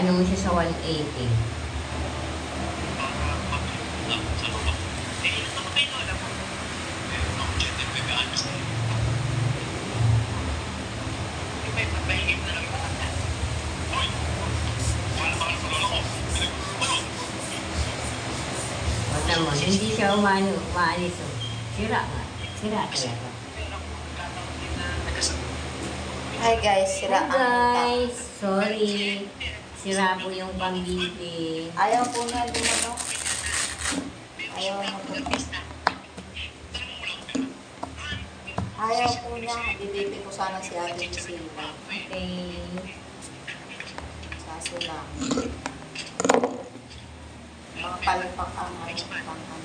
ano mo siya sa 180. Wala mo, hindi siya umaalis. Oh. Sira nga. Sira talaga. Hi guys, sira Hi ang guys, sorry. Sira po yung pambili. Ayaw po niya lumano. Ayaw mo po. Ayaw po niya. Bibibi ko sana si Ate Lucila. Okay. Kaso lang. Mga palpak ang ano.